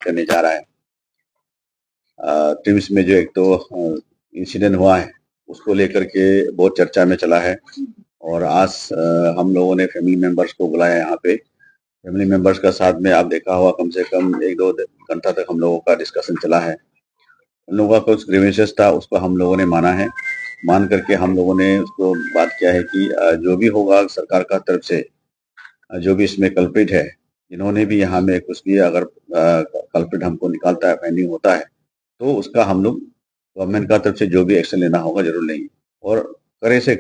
करने जा रहा है। ट्रिम्स में जो एक तो इंसिडेंट हुआ है उसको लेकर के बहुत चर्चा में चला है और आज हम लोगों ने फैमिली मेंबर्स को बुलाया यहाँ पे। फैमिली मेंबर्स का साथ में आप देखा होगा कम से कम 1-2 घंटा तक हम लोगों का डिस्कशन चला है। उन लोगों का कुछ ग्रीवेंसेस था उसको हम लोगों ने माना है। मान करके हम लोगों ने उसको बात किया है कि जो भी होगा सरकार का तरफ से जो भी इसमें कल्प्रिट है, जिन्होंने भी यहाँ में कुछ भी अगर कल्प्रिट हमको निकालता है, फाइंडिंग होता है, तो उसका हम लोग गवर्नमेंट का तरफ से जो भी एक्शन लेना होगा जरूर लेंगे और कड़े से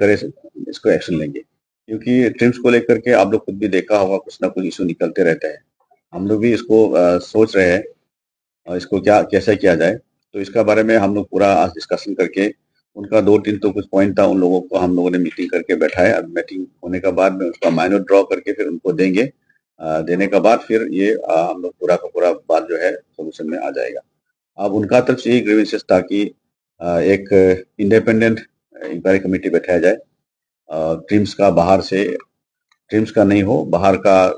इसको एक्शन लेंगे। क्योंकि ट्रिम्स को लेकर के आप लोग खुद भी देखा होगा कुछ ना कुछ इशू निकलते रहते हैं। हम लोग भी इसको सोच रहे हैं और इसको क्या कैसे किया जाए। तो इसका बारे में हम लोग पूरा आज डिस्कशन करके उनका 2-3 तो कुछ पॉइंट था उन लोगों को हम लोगों ने मीटिंग करके बैठाया। अब मीटिंग होने के बाद में उसका माइनर ड्रॉ करके फिर उनको देंगे। देने के बाद फिर ये हम लोग पूरा का पूरा बात जो है सॉल्यूशन में आ जाएगा। अब उनका तरफ से यही ग्रीवेंसेस था कि एक इंडिपेंडेंट इंक्वायरी कमेटी बैठाया जाए। ट्रिम्स का बाहर से ट्रिम्स का नहीं हो, बाहर का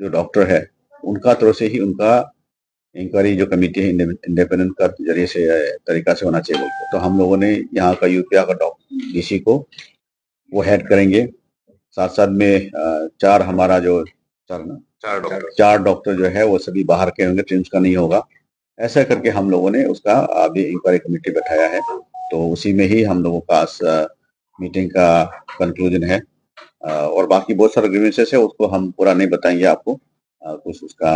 जो डॉक्टर है उनका तरफ से ही उनका इंक्वायरी जो कमेटी है इंडिपेंडेंट का जरिए से तरीका से होना चाहिए बोलते। तो हम लोगों ने यहाँ का यूपीआ का डॉक्टर डीसी को वो हेड करेंगे। साथ साथ में चार हमारा जो चार डॉक्टर जो है वो सभी बाहर के होंगे, ट्रिम्स का नहीं होगा। ऐसा करके हम लोगों ने उसका अभी इंक्वायरी कमेटी बैठाया है। तो उसी में ही हम लोगों का मीटिंग का कंक्लूजन है। और बाकी बहुत सारे ग्रीवेंसेस है उसको हम पूरा नहीं बताएंगे आपको। कुछ उसका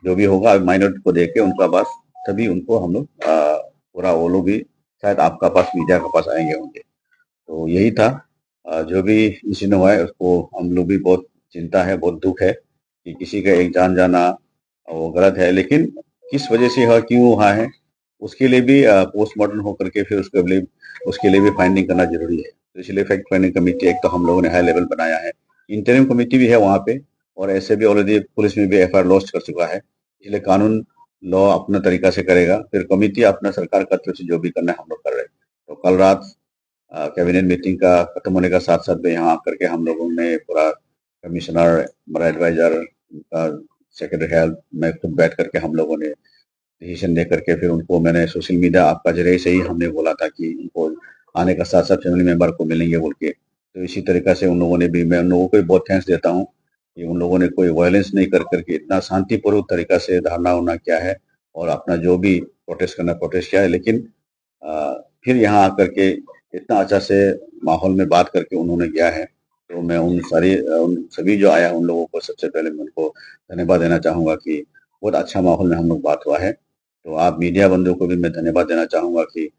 जो भी होगा माइनर को देख के उनका पास तभी उनको हम लोग पूरा वो लोग भी शायद आपका पास मीडिया के पास आएंगे होंगे। तो यही था जो भी इंसिडेंट हुआ है उसको हम लोग भी बहुत चिंता है, बहुत दुख है कि किसी का एक जान जाना वो गलत है। लेकिन किस वजह से हुआ, क्यों हुआ है, उसके लिए भी पोस्टमार्टम होकर के फिर उसके लिए भी फाइंडिंग करना जरूरी है। तो इसलिए फैक्ट फाइंडिंग कमेटी एक तो हम लोगों ने हाई लेवल बनाया है। इंटरिम कमेटी भी है वहाँ पे और ऐसे भी ऑलरेडी पुलिस में भी एफआईआर लॉन्च कर चुका है। इसलिए कानून लॉ अपना तरीका से करेगा, फिर कमेटी अपना सरकार का तरफ से जो भी करना है हम लोग कर रहे हैं। तो कल रात कैबिनेट मीटिंग का खत्म होने का साथ साथ में यहाँ आकर के हम लोगों ने पूरा कमिश्नर, हमारा एडवाइजर, सेक्रेटरी हेल्थ, मैं खुद बैठ करके हम लोगों ने डिसीजन ले करके फिर उनको मैंने सोशल मीडिया आपका जरिए से ही हमने बोला था कि उनको आने का साथ साथ फैमिली मेंबर को मिलेंगे बोल के। तो इसी तरीका से उन लोगों ने भी, मैं उन लोगों को भी बहुत थैंक्स देता हूँ कि उन लोगों ने कोई वायलेंस नहीं कर करके इतना शांतिपूर्वक तरीका से धरना उरना किया है और अपना जो भी प्रोटेस्ट करना प्रोटेस्ट किया है। लेकिन फिर यहाँ आकर के इतना अच्छा से माहौल में बात करके उन्होंने किया है। तो मैं उन सभी जो आया उन लोगों को सबसे पहले मैं उनको धन्यवाद देना चाहूँगा कि बहुत अच्छा माहौल में हम लोग बात हुआ है। तो आप मीडिया बंधुओं को भी मैं धन्यवाद देना चाहूँगा कि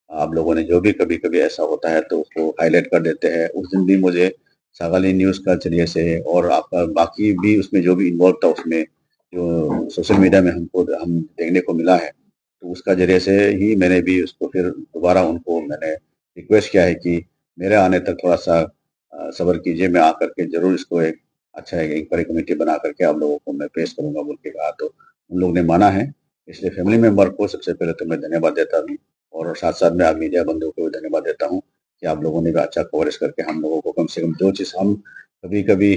आप लोगों ने जो भी कभी-कभी ऐसा होता है तो उसको हाइलाइट कर देते हैं। उस दिन भी मुझे सगाली न्यूज़ का ज़रिए से और आपका बाकी भी उसमें जो भी इन्वॉल्व था उसमें जो सोशल मीडिया में हम देखने को मिला है, तो उसका ज़रिए से ही मैंने भी उसको फिर दोबारा उनको मैंने रिक्वेस्ट किया है कि मेरे आने तक थोड़ा-सा सब्र कीजिए, मैं आकर के ज़रूर इसको एक अच्छा एक इंक्वायरी कमेटी बना करके आप लोगों को मैं पेश करूँगा बोल के कहा। तो उन लोगों ने माना है। इसलिए फैमिली मेंबर को सबसे पहले तो मैं धन्यवाद देता हूँ और साथ-साथ में आप मीडिया बंधुओं को भी धन्यवाद देता हूँ कि आप लोगों ने भी अच्छा कवरेज करके हम लोगों को कम से कम जो चीज़ हम कभी-कभी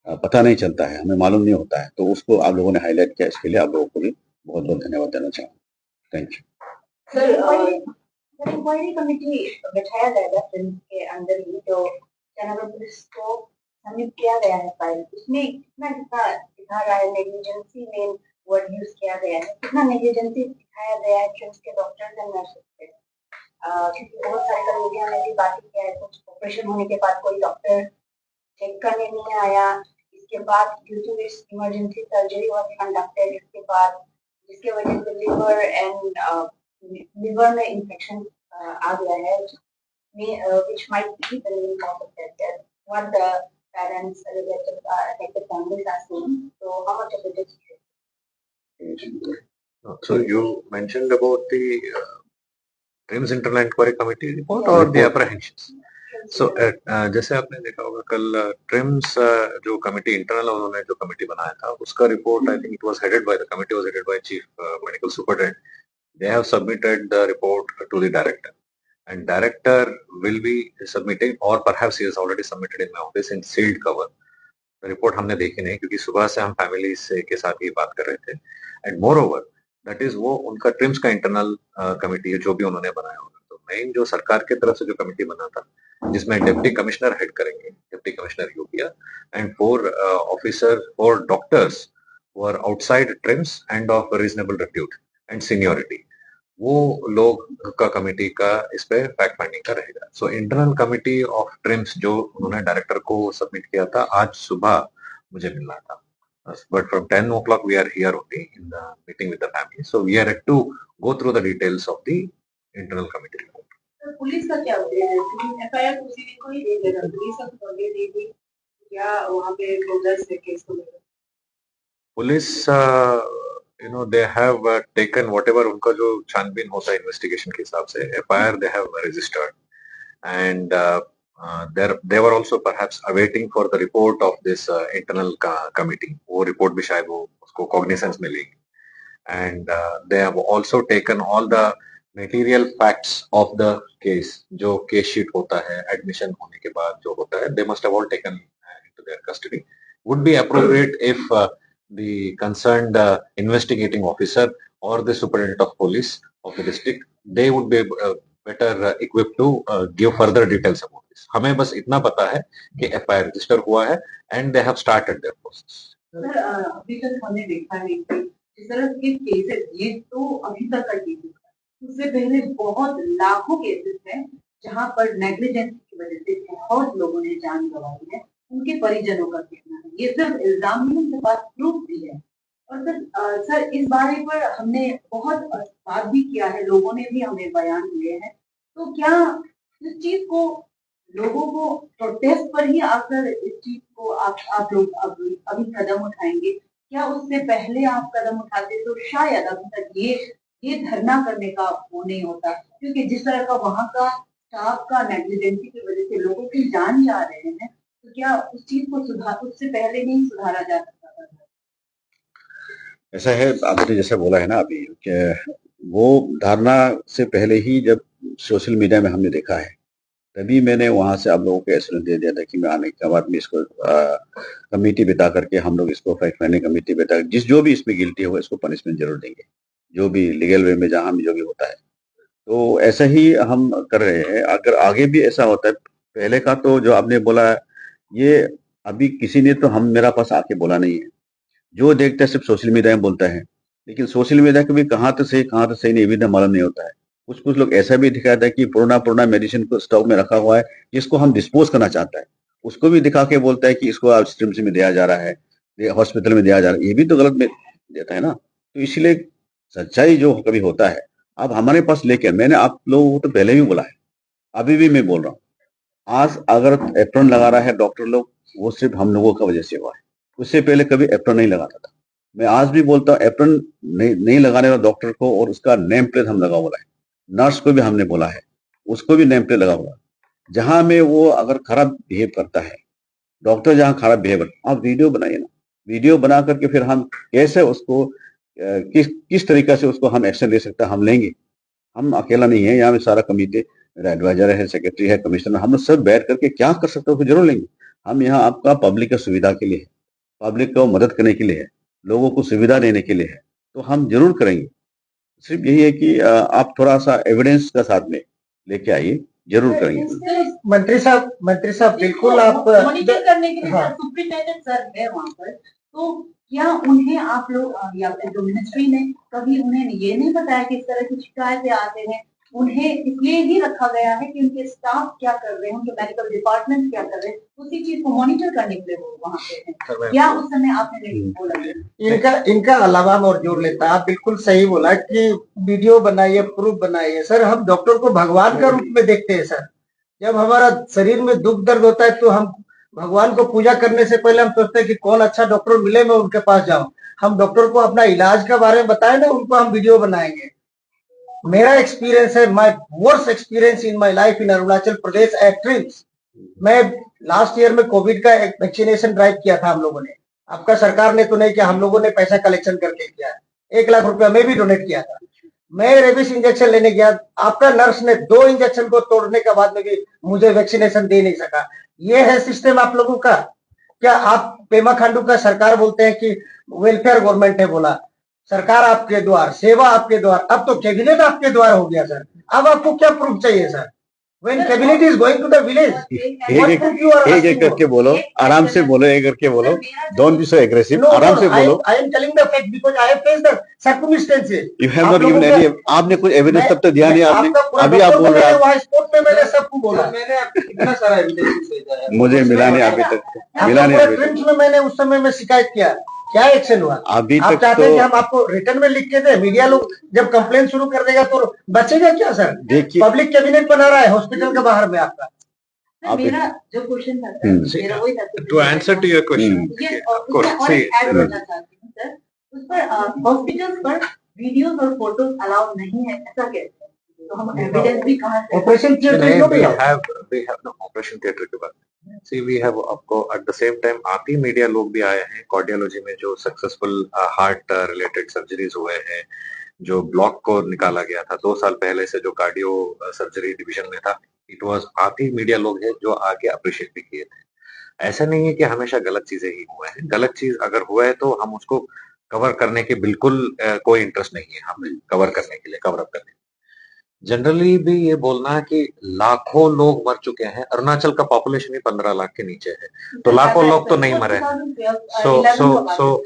पता नहीं चलता है, हमें मालूम नहीं होता है, तो उसको आप लोगों ने हाइलाइट किया। इसके लिए आप लोगों को भी बहुत-बहुत धन्यवाद देना चाहूँगा। Thank you. Sir, inquiry committee बैठाया जाएगा फिल्म के अंदर ही जो जनरल पुलिस को सबमिट किया गया है फाइल, उसमें कितना कितना दिखा रहा है नेग्लिजेंसी में वर्ड यूज किया गया है, कितना नेग्लिजेंसी दिखाया गया है ट्रिम्स के डॉक्टर्स एंड नर्सेस पे। क्योंकि बहुत सारे कल मीडिया में भी बात किया है, कुछ ऑपरेशन होने के बाद कोई डॉक्टर चेक करने नहीं आया, इसके बाद due to this emergency surgery was conducted, इसके बाद जिसके वजह से लिवर में इंफेक्शन आ गया है, which might be the main cause of death. What the parents, relatives, affected families are seeing. So, how much of it is true? So you mentioned about the trims internal inquiry committee report और the apprehensions. So जैसे आपने देखा होगा कल TRIMS जो committee internal उन्होंने जो committee बनाया था उसका report I think it was headed by the committee was headed by chief medical superintendent. They have submitted the report to the director and director will be submitting or perhaps he has already submitted in my office in sealed cover. Report हमने देखी नहीं क्योंकि सुबह से हम family से के साथ ही बात कर रहे थे। And more over that is वो उनका ट्रिम्स का इंटरनल कमिटी है जो भी उन्होंने बनाया होगा। तो मेन जो सरकार की तरफ से जो कमिटी बना था जिसमें डिप्टी कमिश्नर हेड करेंगे, deputy commissioner Yupia, and 4 doctors who are outside trims and of reasonable repute and seniority, वो लोग का कमिटी का इस पे फैक्ट फाइंडिंग का रहेगा। So internal committee of TRIMS जो उन्होंने डायरेक्टर को सबमिट किया था आज सुबह मुझे मिलना था, but from 10 o'clock we are here only in the meeting with the family, so we are yet to go through the details of the internal committee report. तो पुलिस का क्या अपडेट है? क्योंकि एफआईआर उसी को ही दे देगा, पुलिस का तो दे देगी क्या वहाँ पे प्रोग्रेस है केस को लेकर? Police they have taken whatever उनका जो छानबीन होता है इन्वेस्टिगेशन के हिसाब से, FIR they have registered, and they were also perhaps awaiting for the report of this internal committee. वो report भी शायद वो उसको cognizance में लेगी, and they have also taken all the material facts of the case. जो case sheet होता है admission होने के बाद जो होता है, they must have all taken into their custody. Would be appropriate if the concerned investigating officer or the superintendent of police of the district, they would be better equipped to give further details about this. हमें बस इतना पता है कि FIR register हुआ है and they have started their process. Sir अभी तक हमने देखा है कि जिस तरह के केसेस, ये तो अभी तक का केसेस है, उससे पहले बहुत लाखों केसेस हैं जहां पर नेग्लिजेंस की वजह से बहुत लोगों ने जान गंवाई है। उनके परिजनों का कहना है, ये सिर्फ इल्जाम नहीं, उनके पास प्रूफ भी है। और सर इस बारे पर हमने बहुत बात भी किया है, लोगों ने भी हमें बयान दिए हैं। तो क्या इस चीज को लोगों को प्रोटेस्ट पर ही आकर इस चीज को आप लोग अभी कदम उठाएंगे? क्या उससे पहले आप कदम उठाते तो शायद अभी तक ये धरना करने का वो नहीं होता, क्योंकि जिस तरह का वहाँ का स्टाफ का नेग्लिजेंसी की वजह से लोगों की जान जा रहे हैं, तो क्या उस चीज को उससे पहले नहीं सुधारा जा सकता था? ऐसा है, आपने जैसे बोला है ना अभी कि वो धारणा से पहले ही जब सोशल मीडिया में हमने देखा है, तभी मैंने वहां से आप लोगों को एश्योरेंस दे दिया था कि मैं आने के बाद में इसको कमेटी बिता करके हम लोग इसको फैक्ट फाइंडिंग कमेटी बिता जो भी इसमें गिल्टी होगा इसको पनिशमेंट जरूर देंगे, जो भी लीगल वे में जहां भी जो भी होता है। तो ऐसा ही हम कर रहे हैं। अगर आगे भी ऐसा होता है, पहले का तो जो आपने बोला ये अभी किसी ने तो हम मेरा पास आके बोला नहीं है, जो देखता है सिर्फ सोशल मीडिया में बोलता है, लेकिन सोशल मीडिया के भी कहाँ तो सही नहीं भी मालूम नहीं होता है। कुछ लोग ऐसा भी दिखाता है कि पुराना मेडिसिन को स्टॉक में रखा हुआ है जिसको हम डिस्पोज करना चाहता है, उसको भी दिखा के बोलता है कि इसको आप स्ट्रीम्स में दिया जा रहा है, हॉस्पिटल में दिया जा रहा है, ये भी तो गलत में देता है ना। तो इसलिए सच्चाई जो कभी होता है अब हमारे पास लेके, मैंने आप लोगों को तो पहले भी बोला है, अभी भी मैं बोल रहा हूँ, आज अगर एप्रॉन लगा रहा है डॉक्टर लोग, वो सिर्फ हम लोगों का वजह से हुआ है, उससे पहले कभी एप्रॉन नहीं लगाता था। मैं आज भी बोलता हूँ एप्रॉन नहीं लगाने वाला डॉक्टर को और उसका नेम प्लेट हम लगा हुआ है, नर्स को भी हमने बोला है उसको भी नेम प्लेट लगा हुआ है। जहां में वो अगर खराब बिहेव करता है, डॉक्टर जहां खराब बिहेव, आप वीडियो बनाइए ना, वीडियो बना करके फिर हम कैसे उसको किस तरीका से उसको हम एक्शन ले सकते हैं, हम लेंगे। हम अकेला नहीं है, यहाँ में सारा कमिटी, मेरा एडवाइजर है, सेक्रेटरी है, कमिश्नर, हम सब बैठ करके क्या कर सकते हो उसको जरूर लेंगे। हम यहाँ आपका पब्लिक की सुविधा के लिए है, पब्लिक को मदद करने के लिए है, लोगों को सुविधा देने के लिए है, तो हम जरूर करेंगे। सिर्फ यही है कि आप थोड़ा सा एविडेंस का साथ में लेके आइए, जरूर करेंगे। मंत्री साहब बिल्कुल आप मॉनिटर करने के लिए हाँ। सुप्रिंटेंडेंट सर है वहाँ पर, तो क्या उन्हें आप लोग या फिर जो मिनिस्ट्री ने कभी उन्हें ये नहीं बताया कि इस तरह की शिकायतें आते हैं? उन्हें इसलिए ही रखा गया है कि उनके स्टाफ क्या कर रहे हैं, उनके मेडिकल डिपार्टमेंट क्या कर रहे हैं, उसी चीज को मॉनिटर करने के लिए वो वहाँ पे हैं। क्या उस समय आपने नहीं बोला? इनका अलावा और जोड़ लेता, आप बिल्कुल सही बोला कि वीडियो बनाइए, प्रूफ बनाइए। सर हम डॉक्टर को भगवान का रूप में देखते हैं सर। जब हमारा शरीर में दुख दर्द होता है तो हम भगवान को पूजा करने से पहले हम सोचते हैं कि कौन अच्छा डॉक्टर मिले, मैं उनके पास जाऊं। हम डॉक्टर को अपना इलाज के बारे में बताए ना, उनको हम वीडियो बनाएंगे। मेरा एक्सपीरियंस है, my worst experience in my life in Arunachal Pradesh at TRIMS. मैं लास्ट ईयर में कोविड का एक वैक्सीनेशन ड्राइव किया था हम लोगों ने, आपका सरकार ने तो नहीं किया, हम लोगों ने पैसा कलेक्शन करके किया, 1 लाख रुपया मैं भी डोनेट किया था। मैं रेबिस इंजेक्शन लेने गया, आपका नर्स ने 2 इंजेक्शन को तोड़ने के बाद में भी मुझे वैक्सीनेशन दे नहीं सका। ये है सिस्टम आप लोगों का? क्या आप पेमा खांडू का सरकार बोलते हैं कि वेलफेयर गवर्नमेंट है बोला, सरकार आपके द्वार, सेवा आपके द्वार, अब तो कैबिनेट आपके द्वार हो गया सर। अब आपको क्या प्रूफ चाहिए sir? When cabinet is going to the village, what एक proof you are एक asking करके for? बोलो, आराम से बोलो, एक करके बोलो, don't be so aggressive, No, आराम no, से बोलो। I am telling the fact because I have faced the circumstances. You have आप नॉट लोगों गिवन का- एनी, आपने कुछ एविडेंस तब तक दिया नहीं आपने, आपका पूरा अभी आप डॉक्टर बोल को रहे मैंने हैं। वहाँ स्पोर्ट में मैंने सबको बोला। मैंने आपको कितना सारा एविडेंस भेजा है। मुझे मिला नहीं अभी तक, मिला आपका नहीं पूरा अभी तक। ट्रिम्स में मैंने उस समय में शिकायत किया, क्या एक्शन हुआ? अभी आप तक चाहते हैं कि तो हम आपको रिटर्न में लिख के दें? मीडिया लोग जब कंप्लेन शुरू कर देगा तो बचेगा क्या सर? देखिए, पब्लिक कैबिनेट बना रहा है हॉस्पिटल के बाहर में आपका। आप मेरा जो क्वेश्चन था सर, मेरा वही था To answer to your question, ये of course, और see, एक ऐड करना चाहती हूँ सर, उस पर हॉस्पिटल्स पर वीडियोस और फोटोज अलाउड नहीं है, ऐसा कहते हैं, तो हम एविडेंस भी कहाँ से? ऑपरेशन थिएटर नहीं, क्यों नहीं है? we have no operation theater के बाद। See, we have आपको at the same time आती मीडिया लोग भी आए हैं, कार्डियोलॉजी में जो सक्सेसफुल हार्ट रिलेटेड सर्जरीज हुए हैं, जो ब्लॉक को निकाला गया था 2 साल पहले से, जो कार्डियो सर्जरी डिवीजन में था, इट वाज आती मीडिया लोग हैं जो आके अप्रिशिएट भी किए थे। ऐसा नहीं है कि हमेशा गलत चीजें ही हुए हैं, गलत चीज अगर हुआ है तो हम उसको कवर करने के बिल्कुल कोई इंटरेस्ट नहीं है हमें कवर करने के लिए, कवर अप करने के लिए। जनरली भी ये बोलना कि लाखों लोग मर चुके हैं, अरुणाचल का पॉपुलेशन ही 15 लाख के नीचे है, तो लाखों लोग तो नहीं मरे हैं।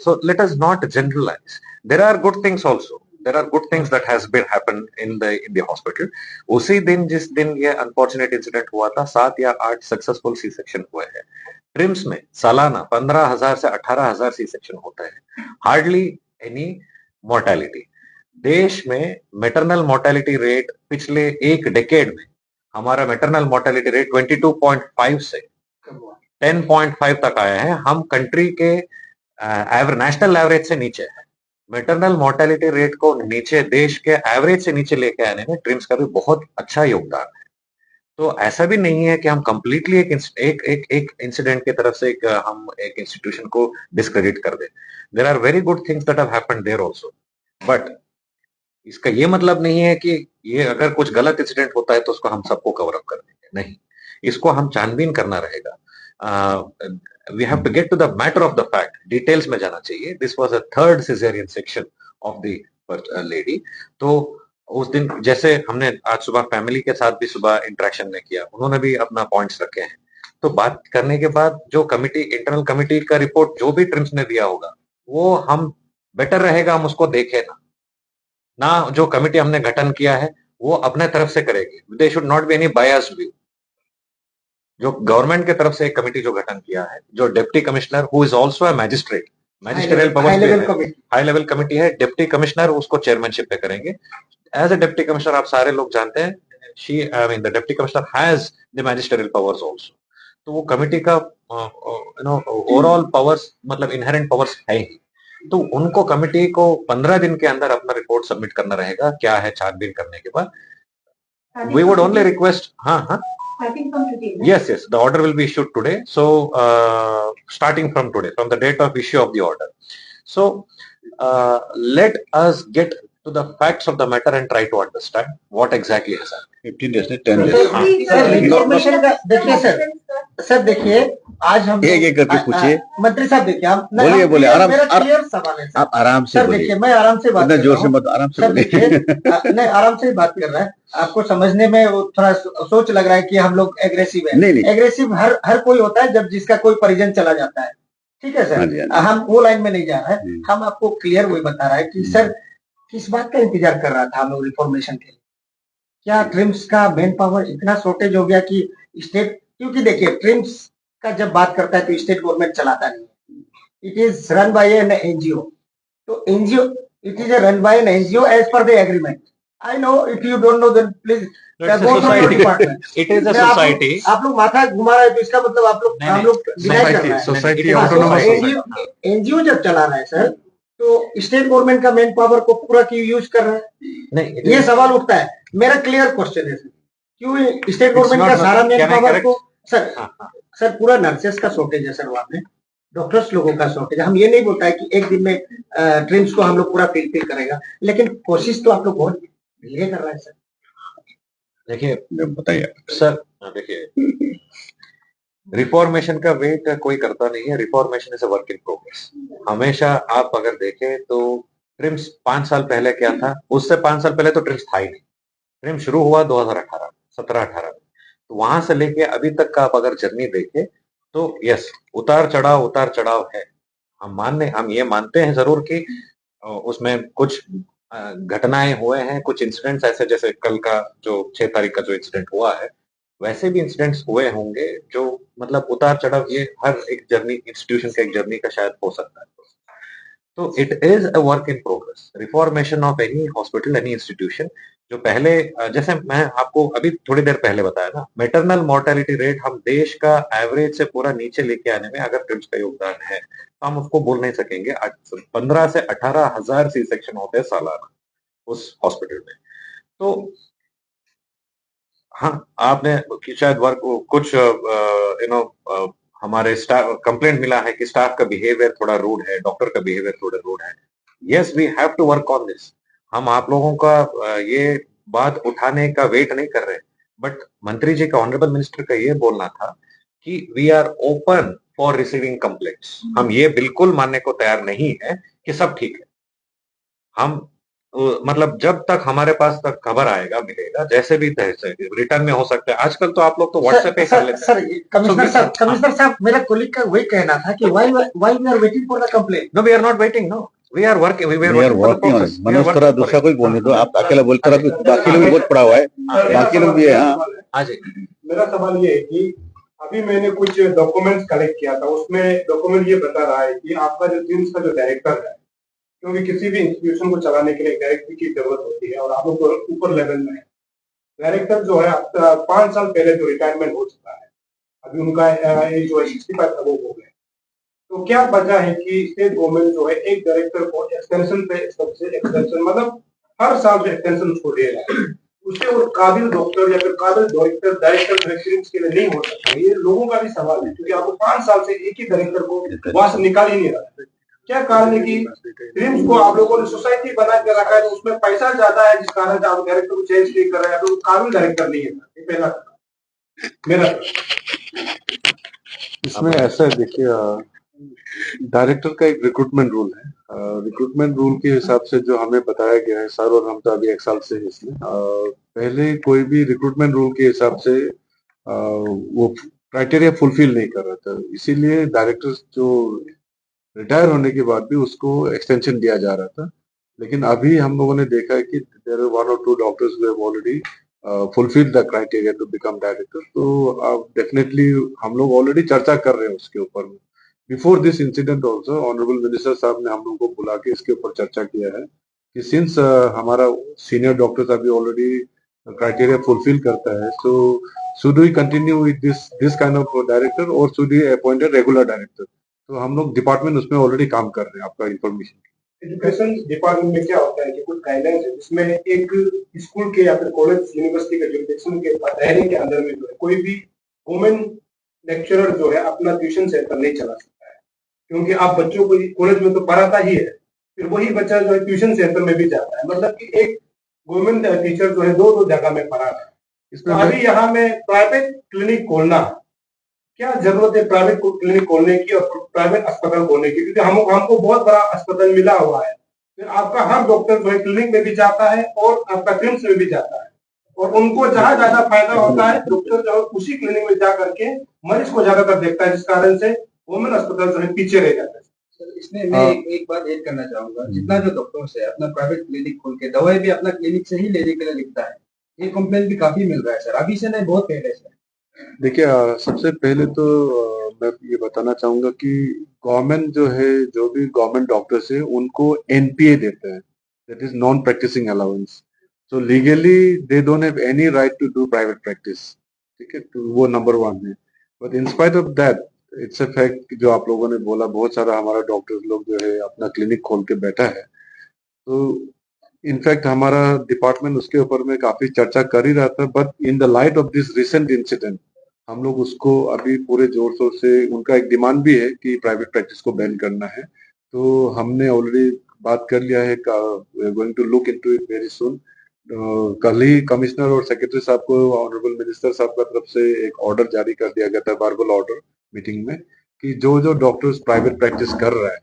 So let us not generalize. There are good things also. There are good things that has been happened in the hospital. उसी दिन जिस दिन ये अनफॉर्चुनेट इंसिडेंट हुआ था, 7 या 8 सक्सेसफुल सी सेक्शन हुए हैं। ट्रिम्स में सालाना 15,000 से 18,000 सी सेक्शन होता है, हार्डली एनी मोर्टेलिटी। देश में मैटरनल मोर्टेलिटी रेट पिछले एक डेकेड में, हमारा मैटरनल मोर्टेलिटी रेट 22.5 से 10.5 तक आया है। हम कंट्री के नेशनल एवरेज से नीचे है। मैटरनल मोर्टेलिटी रेट को नीचे, देश के एवरेज से नीचे लेके आने में ट्रिम्स का भी बहुत अच्छा योगदान है। तो ऐसा भी नहीं है कि हम कंप्लीटली एक इंसिडेंट की तरफ से हम एक इंस्टीट्यूशन को डिस्क्रेडिट कर दें। There are very good things that have happened there also, but इसका ये मतलब नहीं है कि ये अगर कुछ गलत इंसिडेंट होता है तो उसको हम सबको कवर अप कर देंगे, नहीं, इसको हम छानबीन करना रहेगा। We have to get to the matter of the fact, details में जाना चाहिए। This was a 3rd caesarean section of the lady. तो उस दिन जैसे हमने आज सुबह फैमिली के साथ भी सुबह इंटरेक्शन में किया, उन्होंने भी अपना पॉइंट्स रखे हैं। तो बात करने के बाद जो कमिटी, इंटरनल कमिटी का रिपोर्ट जो भी ट्रिम्स ने दिया होगा, वो हम बेटर रहेगा हम उसको देखें ना जो कमिटी हमने गठन किया है वो अपने तरफ से करेगी। They should not be any biased view. जो गवर्नमेंट के तरफ से एक कमिटी जो गठन किया है, जो deputy commissioner who is also a magistrate, magisterial power, high level committee है, डिप्टी कमिश्नर उसको चेयरमैनशिप पे करेंगे। एज अ डिप्टी कमिश्नर आप सारे लोग जानते हैं, the deputy commissioner has the magisterial powers also. तो वो कमिटी का ओवरऑल पावर्स, मतलब इनहेरेंट पावर्स है ही। तो उनको कमिटी को 15 दिन के अंदर अपना रिपोर्ट सबमिट करना रहेगा। क्या है, छानबीन करने के बाद वी वुड ओनली रिक्वेस्ट, हाँ, yes, the order will be issued today. So starting from today, from the date of issue of the order, so let us get to the facts of the matter and try to understand what exactly has happened. 15 days ने 10 days sir information का देखिए sir देखिए, आज हम एक करके पूछिए। मंत्री साहब देखिए, आप बोलिए आराम, मेरा क्लियर सवाल है आप आराम से सर। बोलिए, देखिए मैं आराम से बात इतना कर जोर रहा से हूँ मत, आराम से सर। बोलिए। देखिए नहीं, आराम से ही बात कर रहा है, आपको समझने में वो थोड़ा सोच लग रहा है कि हम लोग एग्रेसिव है। नहीं, एग्रेसिव हर कोई होता है जब जिसका कोई परिजन चला जाता है, ठीक है सर। हम वो लाइन में नहीं जा रहे हैं, हम आपको क्लियर वही बता रहा है कि सर किस बात का इंतजार कर रहा था हम लोग रिफॉर्मेशन के लिए। क्या ट्रिम्स का मैन पावर इतना शॉर्टेज हो गया कि स्टेट, क्योंकि देखिए ट्रिम्स का जब बात करता है तो स्टेट गवर्नमेंट चलाता नहीं है, it is run by an NGO. तो NGO, it is run by an NGO as per the agreement. I know, if you don't know then please go to your department. It is a society. आप लोग माथा घुमा रहे हैं तो इसका मतलब आप लोग हम लोग डिनाई कर रहे हैं। सोसाइटी ऑटोनोमस एनजीओ जब चला रहा है सर, तो स्टेट गवर्नमेंट का मैन पावर को पूरा क्यों यूज कर रहा है? नहीं, ये सवाल उठता है। मेरा क्लियर क्वेश्चन है सर, क्यों स्टेट गवर्नमेंट का सारा मैन पावर को सर पूरा नर्सेस का शॉर्टेज है सर, वहां पे डॉक्टर्स लोगों का शॉर्टेज। हम ये नहीं बोलता है कि एक दिन में ट्रिम्स को हम लोग पूरा फिल करेगा, लेकिन कोशिश तो आप लोग बहुत धीरे कर रहे हैं सर। देखिए बताइए सर, देखिए रिफॉर्मेशन का वेट कोई करता नहीं है। Reformation is a work in progress. हमेशा आप अगर देखें तो ट्रिम्स 5 साल पहले क्या था, उससे 5 साल पहले तो ट्रिम्स था ही नहीं। ट्रिम्स शुरू हुआ 2018 17-18 में। तो वहां से लेके अभी तक का आप अगर जर्नी देखें तो यस, उतार चढ़ाव है। हम ये मानते हैं जरूर कि उसमें कुछ घटनाएं हुए हैं, कुछ इंसिडेंट्स ऐसे जैसे कल का जो 6 तारीख का जो इंसिडेंट हुआ है, वैसे भी इंसिडेंट्स हुए होंगे जो मतलब उतार चढ़ाव ये हर एक जर्नी इंस्टीट्यूशन का एक जर्नी का शायद हो सकता है। तो it is a work in progress, reformation of any hospital, any institution. जो पहले जैसे मैं आपको अभी थोड़ी देर पहले बताया ना, मैटरनल मोर्टेलिटी रेट हम देश का एवरेज से पूरा नीचे लेके आने में अगर ट्रिम्स का योगदान है तो हम उसको बोल नहीं सकेंगे। 15 से 18,000 सी सेक्शन होते हैं सालाना उस हॉस्पिटल में। तो हाँ, आपने शायद वर्क कुछ हमारे स्टाफ कंप्लेंट मिला है कि स्टाफ का बिहेवियर थोड़ा रूड है, डॉक्टर का बिहेवियर थोड़ा रूड है। Yes, we have to work on this. हम आप लोगों का ये बात उठाने का वेट नहीं कर रहे, बट मंत्री जी का, ऑनरेबल मिनिस्टर का ये बोलना था कि we are open for receiving complaints. हम ये बिल्कुल मानने को तैयार नहीं है कि सब ठीक है। हम मतलब जब तक हमारे पास तक खबर आएगा, मिलेगा, जैसे भी रिटर्न में हो सकता है। आजकल तो आप लोग तो व्हाट्सएप पे कर लेते सर, हैं। कमिश्नर साहब, मेरा कोलिग का वही कहना था कि why we are waiting for the complaint. No, we are not waiting, no, we are working, we are we are working for the working on process, it. Manoj थोड़ा दूसरा कोई बोलने दो, आप अकेला बोलते रहो, बाकी लोग भी बहुत पड़ा हुआ है, बाकी लोग भी है। हाँ, हाँ जी। मेरा सवाल ये है कि अभी मैंने कुछ डॉक्यूमेंट्स कलेक्ट किया था, उसमें डॉक्यूमेंट ये बता रहा है कि आपका जो ट्रिम्स का जो डायरेक्टर है, क्योंकि किसी भी इंस्टीट्यूशन को चलाने के लिए डायरेक्टर की जरूरत होती है और आप लोग तो ऊपर लेवल में है। डायरेक्टर जो है 5 साल पहले जो रिटायरमेंट हो चुका है, अभी उनका एज जो है 65 हो गए। तो क्या वजह है कि स्टेट गवर्नमेंट जो है एक डायरेक्टर को एक्सटेंशन पे एक्सटेंशन मतलब हर साल जो एक्सटेंशन उसको दे रहा है, उससे वो काबिल डॉक्टर या फिर काबिल डायरेक्टर ट्रिम्स के लिए नहीं हो सकता। ये लोगों का भी सवाल है, क्योंकि आपको 5 साल से एक ही डायरेक्टर को वहां से निकाल ही नहीं रहा। क्या कारण है कि ट्रिम्स को आप लोगों ने सोसाइटी बना के रखा है, तो उसमें पैसा ज्यादा है जिस कारण से आप डायरेक्टर को चेंज नहीं कर रहे हैं, तो काबिल डायरेक्टर नहीं है। ये पहला मेरा इसमें ऐसा है, देखिए, डायरेक्टर का एक रिक्रूटमेंट रूल है। रिक्रूटमेंट रूल के हिसाब से जो हमें बताया गया है सर, और हम तो अभी 1 साल से हैं इसमें, पहले कोई भी रिक्रूटमेंट रूल के हिसाब से वो क्राइटेरिया फुलफिल नहीं कर रहा था, इसीलिए डायरेक्टर जो रिटायर होने के बाद भी उसको एक्सटेंशन दिया जा रहा था। लेकिन अभी हम लोगों ने देखा है कि देयर आर 1 और 2 doctors who have already fulfil the criteria to become director. तो डेफिनेटली हम लोग ऑलरेडी चर्चा कर रहे हैं उसके ऊपर। Before this incident also honourable minister साहब ने हम लोगों को बुला के इसके ऊपर चर्चा किया है कि सिंस हमारा सीनियर डॉक्टर्स अभी ऑलरेडी क्राइटेरिया फुलफिल करता है, so should we continue with this kind of director और should we appoint a regular director. तो हम लोग डिपार्टमेंट उसमें ऑलरेडी काम कर रहे हैं। आपका इंफॉर्मेशन एजुकेशन डिपार्टमेंट में क्या होता है कि कुछ गाइडलाइंस है जिसमें एक स्कूल के या फिर कॉलेज यूनिवर्सिटी के जुरिडिक्शन के दायरे के अंदर में जो है कोई भी वुमेन लेक्चरर जो है अपना ट्यूशन सेंटर नहीं चला सकता है, क्योंकि आप बच्चों को कॉलेज में तो पढ़ाता ही है, फिर वही बच्चा जो है ट्यूशन सेंटर में भी जाता है, मतलब कि एक गवर्नमेंट टीचर जो है दो जगह में पढ़ा रहा है। इसमें अभी यहाँ में प्राइवेट क्लिनिक खोलना, क्या जरूरत है प्राइवेट क्लिनिक खोलने की और प्राइवेट अस्पताल खोलने की, क्योंकि हमको बहुत बड़ा अस्पताल मिला हुआ है। फिर आपका हर डॉक्टर जो है क्लिनिक में भी जाता है और आपका ट्रिम्स में भी जाता है, और उनको जहां ज्यादा फायदा होता है डॉक्टर जो है उसी क्लिनिक में जा करके मरीज को ज्यादातर देखता है, जिस कारण से वुमेन अस्पताल जो है पीछे रह जाता है। इसमें मैं एक बात ऐड करना चाहूंगा, जितना जो डॉक्टर्स है अपना प्राइवेट क्लिनिक खोल के दवाई भी अपना क्लिनिक से ही लेने के लिए लिखता है, ये कंप्लेंट भी काफी मिल रहा है सर, अभी से नहीं बहुत पहले से। देखिए, सबसे पहले तो मैं ये बताना चाहूंगा कि गवर्नमेंट जो है, जो भी गवर्नमेंट डॉक्टर्स है उनको एनपीए देता है, that is non practising allowance. So legally they don't have any right to do private practice, ठीक है, तो वो नंबर 1 है। But in spite of that, it's a fact जो आप लोगों ने बोला, बहुत सारा हमारा डॉक्टर्स लोग जो है अपना क्लिनिक खोल के बैठा है। तो इनफैक्ट हमारा डिपार्टमेंट उसके ऊपर में काफी चर्चा कर ही रहा था, but in the light of this recent incident हम लोग उसको अभी पूरे जोर शोर से, उनका एक डिमांड भी है कि प्राइवेट प्रैक्टिस को बैन करना है, तो हमने ऑलरेडी बात कर लिया है, going to look into it very soon. कल ही कमिश्नर और सेक्रेटरी साहब को ऑनरेबल मिनिस्टर साहब का तरफ से एक ऑर्डर जारी कर दिया गया था, वर्बल ऑर्डर मीटिंग में, कि जो जो डॉक्टर्स प्राइवेट प्रैक्टिस कर रहा है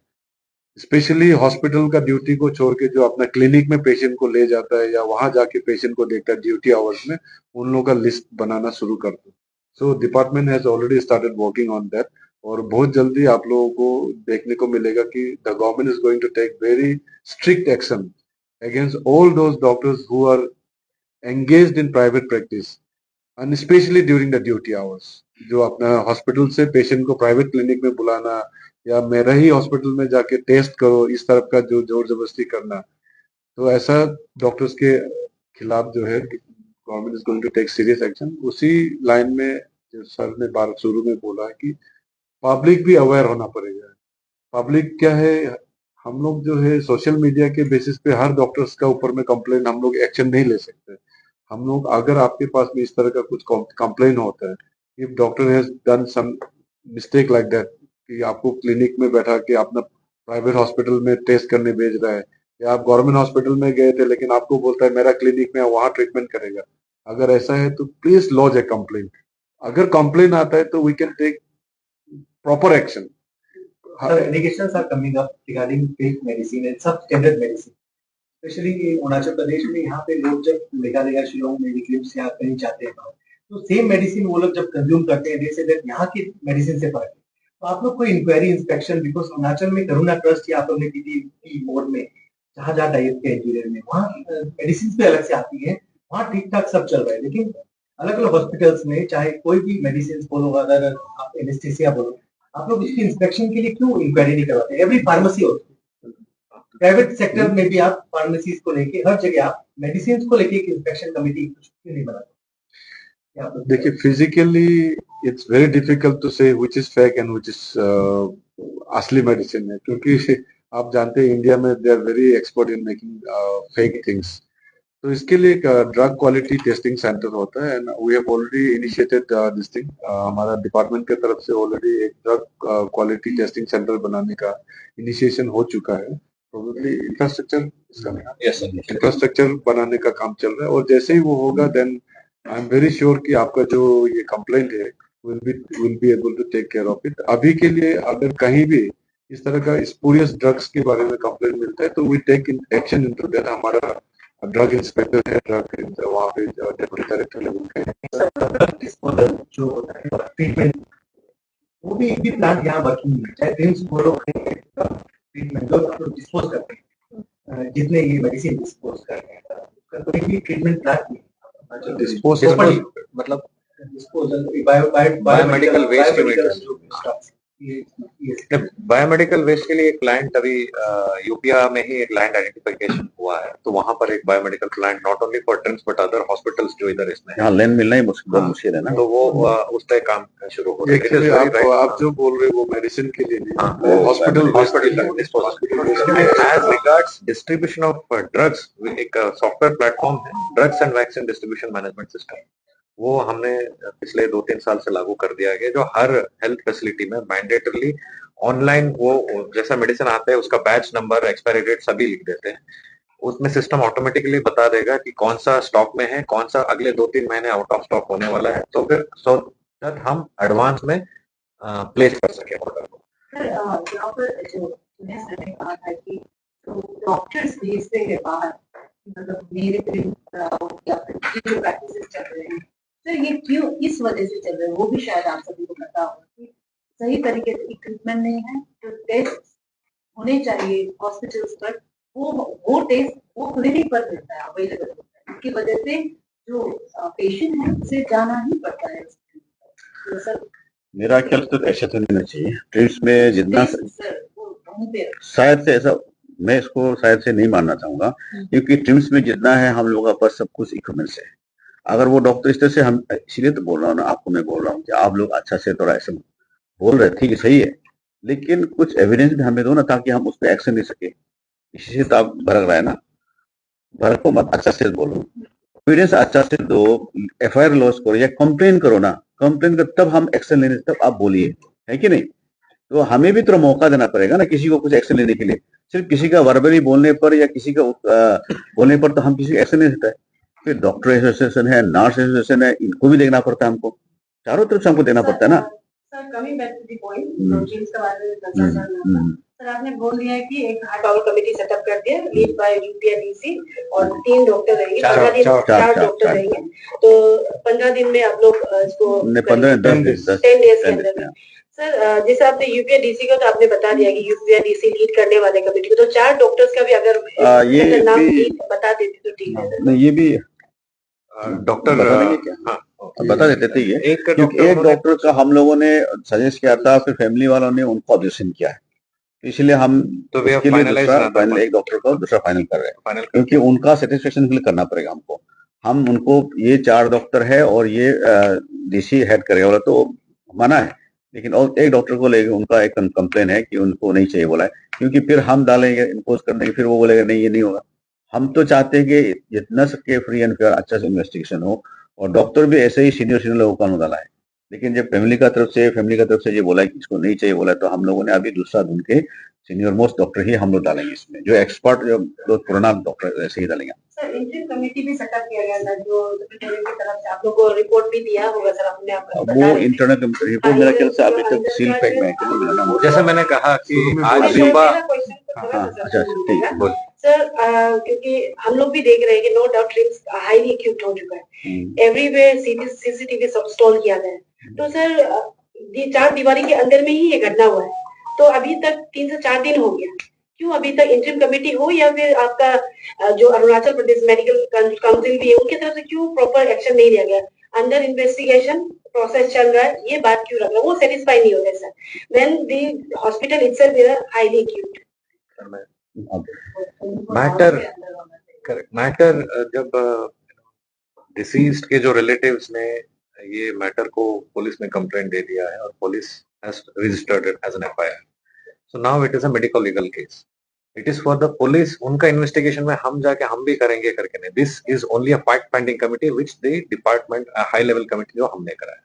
स्पेशली हॉस्पिटल का ड्यूटी को छोड़ के जो अपना क्लिनिक में पेशेंट को ले जाता है या वहां जाके पेशेंट को देखता है ड्यूटी आवर्स में, उन लोगों का लिस्ट बनाना शुरू कर दो। So department has already started working on that, और बहुत जल्दी आप लोगों को देखने को मिलेगा कि the government is going to take very strict action against all those doctors who are engaged in private practice and specially during the duty hours. जो अपना हॉस्पिटल से पेशेंट को प्राइवेट क्लिनिक में बुलाना या मेरा ही हॉस्पिटल में जाके टेस्ट करो, इस तरफ का जो जोर जबरदस्ती करना, तो ऐसा डॉक्टर्स के खिलाफ जो है government is going to take serious action. उसी लाइन में जो सर ने बात शुरू में बोला है कि पब्लिक भी अवेयर होना पड़ेगा। पब्लिक क्या है, हम लोग जो है सोशल मीडिया के बेसिस पे हर डॉक्टर्स का ऊपर में कंप्लेन हम लोग एक्शन नहीं ले सकते। हम लोग अगर आपके पास में इस तरह का कुछ कंप्लेन होता है, if doctor has done some mistake like that, कि आपको क्लिनिक में बैठा के अपना प्राइवेट हॉस्पिटल में टेस्ट करने भेज रहा है, या आप गवर्नमेंट हॉस्पिटल में गए थे लेकिन आपको बोलता है मेरा क्लिनिक में वहां ट्रीटमेंट करेगा, अगर ऐसा है तो प्लीज लॉज ए कंप्लेंट। अगर कंप्लेन आता है तो we can take proper action. Sir, allegations are coming up regarding fake medicine and substandard medicine. Especially Arunachal Pradesh में यहाँ पे लोग जब मेघालय, शिलोंग, मेडिक्लिप्स या कहीं जाते हैं तो सेम मेडिसिन वो लोग जब कंज्यूम करते हैं, जैसे दैट यहाँ की मेडिसिन से फर्क है। तो आप लोग कोई इंक्वायरी इंस्पेक्शन, बिकॉज अरुणाचल में करुणा ट्रस्ट या आप लोग ने डी बोर्ड में जहाँ जहाँ डाइट के इंटीरियर में वहाँ मेडिसिन पे अलग से आती है, वहाँ ठीक ठाक सब चल रहा है। लेकिन अलग अलग हॉस्पिटल्स में चाहे कोई भी मेडिसिन बोलो, अगर आप एनेस्थीसिया बोलो, आप लोग इसकी इंस्पेक्शन के लिए क्यों इंक्वायरी नहीं करवाते? एवरी फार्मेसी होती है, प्राइवेट सेक्टर में भी आप फार्मेसीज को लेके हर जगह आप मेडिसिन को लेके एक इंस्पेक्शन कमेटी क्यों नहीं बनाते? देखिए, physically it's very difficult to say which is fake and which is असली मेडिसिन है, क्योंकि आप जानते हैं इंडिया में they are very expert in making fake things. तो इसके लिए एक ड्रग क्वालिटी टेस्टिंग सेंटर होता है, and we have already initiated this thing. हमारा डिपार्टमेंट की तरफ से ऑलरेडी एक ड्रग क्वालिटी टेस्टिंग सेंटर बनाने का इनिशिएशन हो चुका है। प्रोबेबली इंफ्रास्ट्रक्चर बनाने का काम चल रहा है, और जैसे ही वो होगा then I am very sure कि आपका जो ये कंप्लेंट है will be able to take care of it. अभी के लिए अगर कहीं भी इस तरह का स्पूरियस ड्रग्स के बारे में कंप्लेंट मिलता है तो we take action into that. हमारा ड्रग इंस्पेक्टर है, ड्रग वहाँ पे डेप्यूटी डायरेक्टर लेवल के जो होता है ट्रीटमेंट, वो भी एक भी प्लांट यहाँ वर्किंग है, चाहे ड्रीम्स बोलो ट्रीटमेंट जो आप लोग डिस्पोज करते हैं, जितने ये मेडिसिन डिस्पोज करते हैं, कोई भी ट्रीटमेंट प्लांट नहीं डिस्पोजल मतलब disposal biomedical waste biomedical waste के लिए एक प्लांट अभी यूपीआ में ही एक लैंड आइडेंटिफिकेशन हुआ है, तो वहां पर एक biomedical plant not only for TRIMS but other hospitals जो इधर इसमें यहाँ लैंड मिलना ही मुश्किल है ना, तो वो उस पे काम शुरू हो रहा है। आप जो बोल रहे हो वो मेडिसिन के लिए नहीं, hospital as regards distribution of drugs, एक सॉफ्टवेयर प्लेटफॉर्म है drugs and vaccine distribution management system, वो हमने पिछले 2-3 साल से लागू कर दिया है, जो हर हेल्थ फैसिलिटी में मैंडेटरली ऑनलाइन वो जैसा मेडिसिन आता है उसका बैच नंबर, एक्सपायरी डेट सभी लिख देते हैं। उसमें सिस्टम ऑटोमेटिकली बता देगा कि कौन सा स्टॉक में है, कौन सा अगले 2-3 महीने आउट ऑफ स्टॉक होने वाला है, तो फिर सो दैट हम एडवांस में प्लेस कर सके ऑर्डर को। डॉक्टर्स भेजते हैं बाहर, मतलब मेरे या फिर जो प्रैक्टिसेस चल रहे हैं, तो ये क्यों इस वजह से चल रहे हैं, वो भी शायद आप सभी को पता होगा कि सही तरीके से ट्रीटमेंट नहीं है। जो टेस्ट होने चाहिए हॉस्पिटल्स पर, वो टेस्ट वो क्लिनिक पर मिलता है, अवेलेबल होता है, इसकी वजह से जो पेशेंट है उसे जाना ही पड़ता है। तो सर मेरा ख्याल तो ऐसा तो नहीं चाहिए। ट्रिम्स में जितना शायद से ऐसा, मैं इसको शायद से नहीं मानना चाहूंगा, क्योंकि ट्रिम्स में जितना है हम लोगों का पास सब कुछ इक्विपमेंट्स है। अगर वो डॉक्टर इस तरह से, हम इसलिए तो बोल रहा हूँ ना, आपको मैं बोल रहा हूँ कि आप लोग अच्छा से थोड़ा ऐसा बोल रहे, ठीक है सही है, लेकिन कुछ एविडेंस भी हमें दो ना, ताकि हम उस पर एक्शन ले सके। इसी से तो आप भड़क रहा है ना, भड़को मत, अच्छा से बोलो, एविडेंस अच्छा से दो, FIR लॉस करो या कंप्लेन करो ना, कंप्लेन कर तब हम एक्शन लेने, तब आप बोलिए, है कि नहीं? तो हमें भी थोड़ा मौका देना पड़ेगा ना किसी को कुछ एक्शन लेने के लिए। सिर्फ किसी का वर्बली बोलने पर या किसी का बोलने पर तो हम किसी एक्शन नहीं लेते। फिर डॉक्टर एसोसिएशन है, नर्स एसोसिएशन है, इनको भी देखना पड़ता है, हमको चारों तरफ से हमको देना पड़ता है ना। सर आपने बोल दिया है कि एक हाई पावर कमेटी सेटअप कर दिया लीड बाय यूपीआईडीसी और 3 डॉक्टर रहेंगे, 15 दिन 4 डॉक्टर रहेंगे, तो 15 दिन में आप लोग इसको 10 डेज के अंदर में। सर जैसे आपने यूपीआईडीसी का तो आपने बता दिया कि यूपीआईडीसी लीड करने वाले कमेटी को, तो 4 डॉक्टर्स का भी अगर नाम बता देते तो ठीक है। नहीं, ये भी डॉक्टर बता देते थे ये, क्योंकि एक डॉक्टर का हम लोगों ने सजेस्ट किया था, फिर फैमिली वालों ने उनको ऑब्जेक्शन किया है, इसलिए हम तो इसके लिए दूसरा एक डॉक्टर को दूसरा फाइनल कर रहे हैं, क्योंकि उनका सेटिस्फेक्शन के लिए करना पड़ेगा हमको। हम उनको ये 4 डॉक्टर है और ये डीसी हेड करेगा बोला तो माना है, लेकिन और एक डॉक्टर को लेके उनका एक कंप्लेन है कि उनको नहीं चाहिए बोला है, क्योंकि फिर हम डालेंगे इम्पोज करने, फिर वो बोलेगा नहीं ये नहीं होगा। हम तो चाहते हैं कि जितना सके फ्री एंड फेयर अच्छा से इन्वेस्टिगेशन हो, और डॉक्टर भी ऐसे ही सीनियर लोगों का डाला है, लेकिन जब फैमिली का तरफ से ये बोला है कि इसको नहीं चाहिए बोला, तो हम लोगों ने अभी दूसरा ढूंढ के सीनियर मोस्ट डॉक्टर ही हम लोग डालेंगे इसमें, जो एक्सपर्ट जो पुराना डॉक्टर ऐसे ही डालेंगे। सर इंटरिम कमेटी भी सेटअप किया गया था, जो सेक्रेटरी की तरफ से आप लोगों को रिपोर्ट भी दिया होगा सर, अपने आप वो इंटरनल रिपोर्ट मेरा ख्याल से अभी तक सील पैक में है। जैसे मैंने कहा कि आज सुबह ठीक है सर, क्योंकि हम लोग भी देख रहे हैं कि no doubt TRIMS highly acute हो चुका है, एवरीवेयर सीसीटीवी सब इंस्टॉल किया गया है, तो सर 4 दीवारी के अंदर में ही ये घटना हुआ है, तो अभी तक 3 से 4 दिन हो गया, क्यों अभी तक इंटरिम कमेटी हो या फिर आपका जो अरुणाचल प्रदेश मेडिकल काउंसिल भी है उनकी तरफ से क्यों प्रॉपर एक्शन नहीं लिया गया? अंडर इन्वेस्टिगेशन प्रोसेस चल रहा है, ये बात क्यों रख रहा है? वो सेटिस्फाई नहीं हो रहे sir, when the hospital itself is highly acute. Matter जब डिसीज्ड के जो रिलेटिव्स ने ये मैटर को पुलिस में कंप्लेंट दे दिया है और police has registered it as an FIR. So now it is a medical legal case. It is for the police. उनका इन्वेस्टिगेशन में हम जाके हम भी करेंगे करके नहीं. This is only a fact finding committee which the department, a high level committee जो हमने कराया.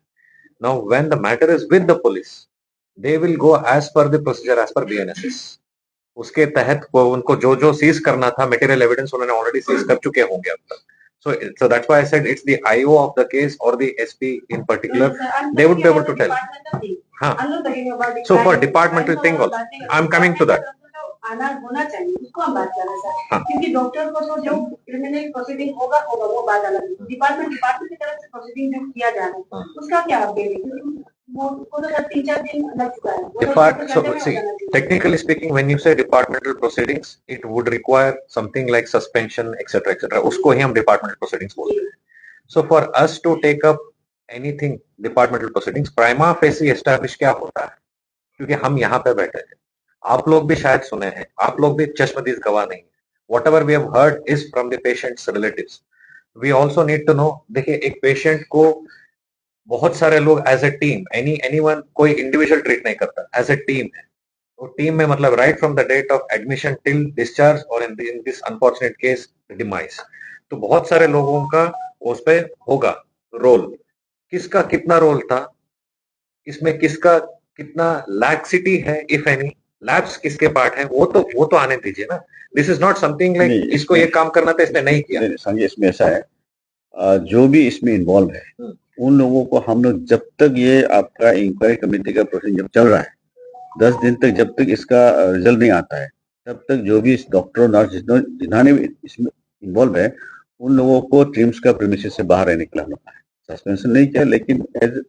Now when the matter is with the police, they will go as per the procedure as per BNSS. उसके तहत उनको जो seize करना था material evidence उन्होंने ऑलरेडी सीज कर चुके होंगे अब तक. So that's why I said it's the IO of the case or the SP in particular. They would be able to tell. So for departmental thing also, I'm coming to that. आना होना चाहिए, उसको हम बात कर रहे हैं sir, क्योंकि डॉक्टर को तो जो क्रिमिनल प्रोसीडिंग होगा वो बात अलग है, डिपार्टमेंट की तरफ से प्रोसीडिंग जो किया जा रहा है उसका क्या अपडेट है? वो तो 3-4 दिन लग चुका है। So see, technically speaking, when you say departmental proceedings, it would require something like suspension, etc., etc. उसको ही हम departmental proceedings बोलते हैं. So for us to take up anything departmental proceedings, prima facie establish क्या होता है? क्योंकि हम यहाँ पे बैठे हैं, आप लोग भी शायद सुने हैं, आप लोग भी चश्मदीद गवाह नहीं है. Whatever we have heard is from the patient's relatives. We also need to know. देखिए एक पेशेंट को बहुत सारे लोग एज ए टीम, एनीवन कोई इंडिविजुअल ट्रीट नहीं करता, एज ए टीम है. तो टीम में मतलब right from the date of admission till discharge और in this unfortunate case demise, तो बहुत सारे लोगों का उस पे होगा रोल. किसका कितना रोल था इसमें, किसका कितना लैक्सिटी है इफ एनी, लैब्स किसके पार्ट है, वो तो आने दीजिए ना. This is not something like इसको ये काम करना था इसने नहीं किया. संजय इसमें ऐसा है, जो भी इसमें इन्वॉल्व है उन लोगों को हम लोग जब तक ये आपका इंक्वायरी कमेटी का प्रोसेस जब चल रहा है 10 दिन तक, जब तक इसका रिजल्ट नहीं आता है तब तक जो भी डॉक्टर नर्स जिन्होंने इसमें इन्वॉल्व है उन लोगों को ट्रिम्स का प्रीमिसेस से बाहर निकलाना है. सस्पेंशन नहीं किया लेकिन एज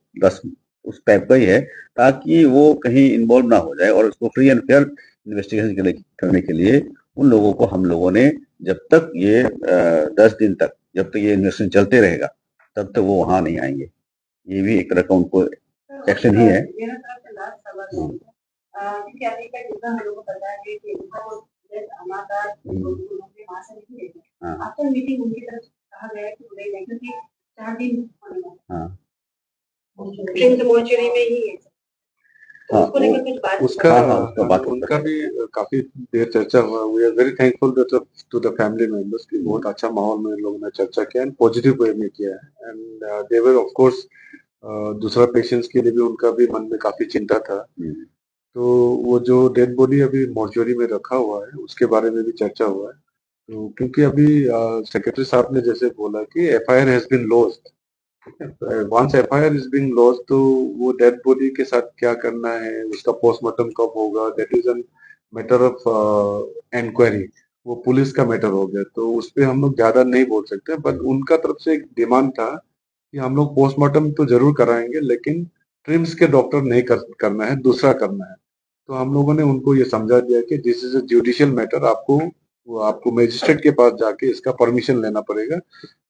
उस टाइप का ही है, ताकि वो कहीं इन्वॉल्व ना हो जाए, और उसको फ्री एंड फेयर इन्वेस्टिगेशन करने के लिए उन लोगों को हम लोगों ने जब तक ये 10 दिन तक जब तक ये इन्वेस्टिगेशन चलते रहेगा तब तक वो वहां नहीं आएंगे. ये भी एक तरह का उनको एक्शन ही है. उनका भी काफी देर चर्चा हुआ. We are very thankful to the family members की बहुत अच्छा माहौल में लोगों ने चर्चा किया एंड पॉजिटिव वे में किया है. And they were of course दूसरा पेशेंट्स के लिए भी उनका भी मन में काफी चिंता था. तो वो जो डेड बॉडी अभी मॉर्चुरी में रखा हुआ है उसके बारे में भी चर्चा हुआ है. तो क्योंकि अभी सेक्रेटरी साहब ने जैसे बोला कि FIR has been lost, once FIR is being lost तो वो डेड बॉडी के साथ क्या करना है, उसका पोस्टमार्टम कब होगा, that is an matter of inquiry, वो पुलिस का मैटर हो गया, तो उस पर हम लोग ज्यादा नहीं बोल सकते। बट उनका तरफ से एक डिमांड था कि हम लोग पोस्टमार्टम तो जरूर कराएंगे, लेकिन ट्रिम्स के डॉक्टर नहीं करना है, दूसरा करना है। तो हम लोगों ने उनको ये समझा दिया कि this is a judicial matter, आपको मजिस्ट्रेट के पास जाके इसका परमिशन लेना पड़ेगा।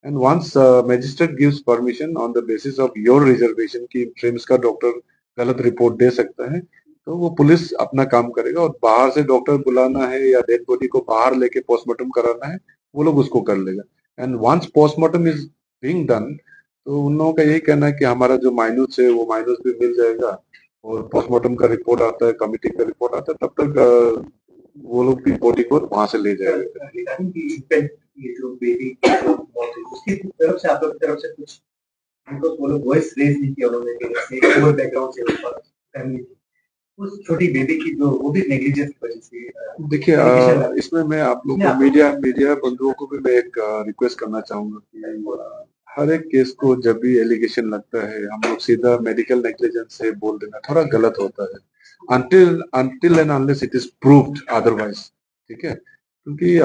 And once magistrate gives permission on the basis of your reservation कि ट्रिम्स का डॉक्टर गलत रिपोर्ट दे सकता है, तो वो पुलिस अपना काम करेगा, और बाहर से डॉक्टर बुलाना है या डेड बॉडी को बाहर लेके पोस्टमार्टम कराना है, वो लोग उसको कर लेगा। And once postmortem is being done, तो उन लोगों का यही कहना है कि हमारा जो माइनस है वो माइनस भी मिल जाएगा, और पोस्टमार्टम का रिपोर्ट आता है, कमिटी का रिपोर्ट आता है, तब तक वो लोग भी बॉडी को वहां से ले जाएंगे। रिगार्डिंग दी इम्पैक्ट, ये जो बेबी की जो मौत हुई, उसकी तरफ से आप लोग की तरफ से कुछ उनको वो लोग वॉइस रेज नहीं किया उन्होंने कि जैसे पुअर बैकग्राउंड से ऊपर फैमिली थी, उस छोटी बेबी की जो वो भी नेग्लिजेंस की वजह से देखिए, allegation लगा। इसमें मैं आप लोग को नहीं, मीडिया बंधुओं को भी मैं एक रिक्वेस्ट करना चाहूंगा कि हर एक केस को जब भी एलिगेशन लगता है, हम लोग सीधा मेडिकल नेग्लिजेंस से बोल देना थोड़ा गलत होता है, until and unless it is proved otherwise, ठीक है। क्योंकि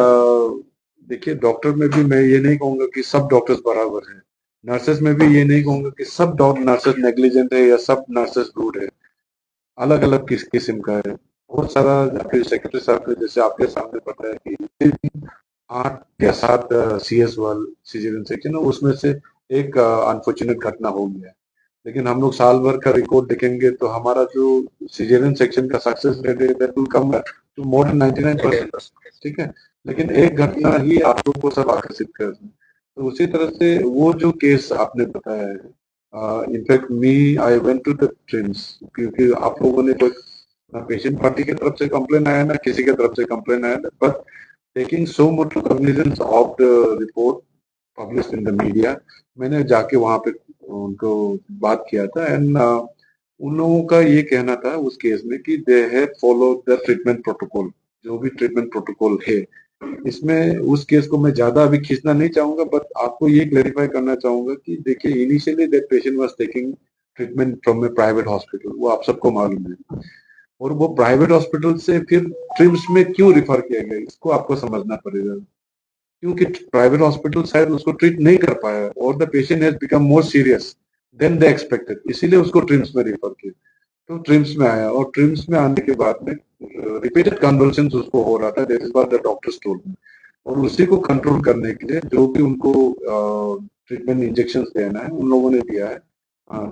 देखिए, डॉक्टर में भी मैं ये नहीं कहूंगा कि सब डॉक्टर्स बराबर हैं, नर्सेस में भी ये नहीं कहूंगा कि सब नर्सेस नेग्लिजेंट है या सब नर्सेस रूड है, अलग अलग किस्म का है। बहुत सारा, आपके सेक्रेटरी साहब ने जैसे आपके सामने बताया कि 8 या 7 CS वाल सीजरियन सेक्शन है, उसमें से एक अनफॉर्चुनेट घटना हो गया है। लेकिन हम लोग साल भर का रिकॉर्ड देखेंगे तो हमारा जो सीजरियन सेक्शन का सक्सेस रेट है that will come to more than 99%, ठीक है। लेकिन एक घटना ही आप लोग को सब आकर्षित कर रही है। तो उसी तरह से वो जो केस आपने बताया है, in fact I went to the TRIMS, क्योंकि आप लोगों ने कोई पेशेंट पार्टी की तरफ से कंप्लेन आया ना किसी की तरफ से कंप्लेन आया, but taking so much cognizance of the report publish in the media, मैंने जाके वहां पे उनको बात किया था। एंड उन लोगों का ये कहना था उस केस में कि they have follow the treatment protocol, जो भी ट्रीटमेंट प्रोटोकॉल है। इसमें उस केस को मैं ज्यादा अभी खींचना नहीं चाहूंगा, बट आपको ये क्लेरिफाई करना चाहूंगा कि देखिए, initially that patient was taking treatment from A private hospital, वो आप सबको मालूम है, और वो प्राइवेट हॉस्पिटल से फिर ट्रिम्स में क्यों रिफर किया गया, इसको आपको समझना पड़ेगा। क्योंकि प्राइवेट हॉस्पिटल शायद उसको ट्रीट नहीं कर पाया, और the patient has become more serious than they expected, इसीलिए उसको ट्रिम्स में रिफर किया। तो ट्रिम्स में आया, और ट्रिम्स में आने के बाद में रिपीटेड कन्वल्शंस उसको हो रहा था, that is what the doctors told me. और उसी को कंट्रोल करने के लिए जो भी उनको ट्रीटमेंट इंजेक्शन देना है उन लोगों ने दिया है।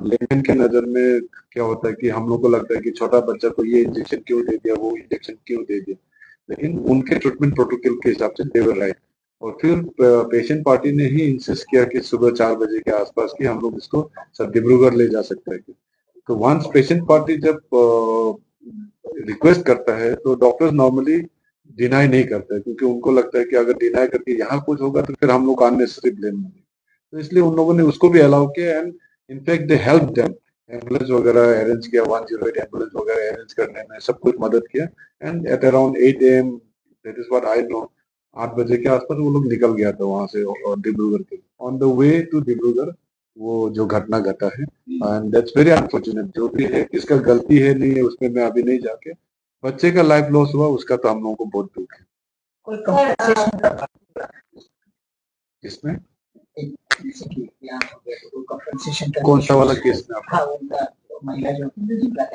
लेकिन के नजर में क्या होता है कि हम लोग को लगता है कि छोटा बच्चा को ये इंजेक्शन क्यों दे दिया, वो इंजेक्शन क्यों दे दिया, लेकिन उनके ट्रीटमेंट प्रोटोकॉल के हिसाब से दे वर राइट। और फिर पेशेंट पार्टी ने ही इंसिस्ट किया कि सुबह 4 बजे के आसपास की हम लोग इसको सर डिब्रूगढ़ ले जा सकते हैं। तो वंस पेशेंट पार्टी जब रिक्वेस्ट करता है तो डॉक्टर्स नॉर्मली डिनाई नहीं करते, क्योंकि उनको लगता है कि अगर डिनाई करके यहाँ कुछ होगा तो फिर हम लोग अननेसेसरी ब्लेम होंगे। तो इसलिए उन लोगों ने उसको भी अलाउ किया, and in fact they help them, ambulance वगैरह अरेंज किया, 108 एम्बुलेंस वगैरह अरेंज करने में सब कुछ मदद किया। And at around 8 AM, that is what I know, 8 बजे के आसपास वो लोग निकल गया था वहां से, और डिब्रूगढ़ के on the way to Dibrugarh वो जो घटना घटा है। एंड दैट्स वेरी अनफॉर्चुनेट, जो भी है किसका गलती है नहीं है उसमें मैं अभी नहीं जाके, बच्चे का लाइफ लॉस हुआ उसका तो हम लोगों को बहुत दुख है। कोई compensation का इसमें जैसे कि यहाँ हो गया तो कोई compensation का कौन सा वाला केस में हाँ, उनका महिला जो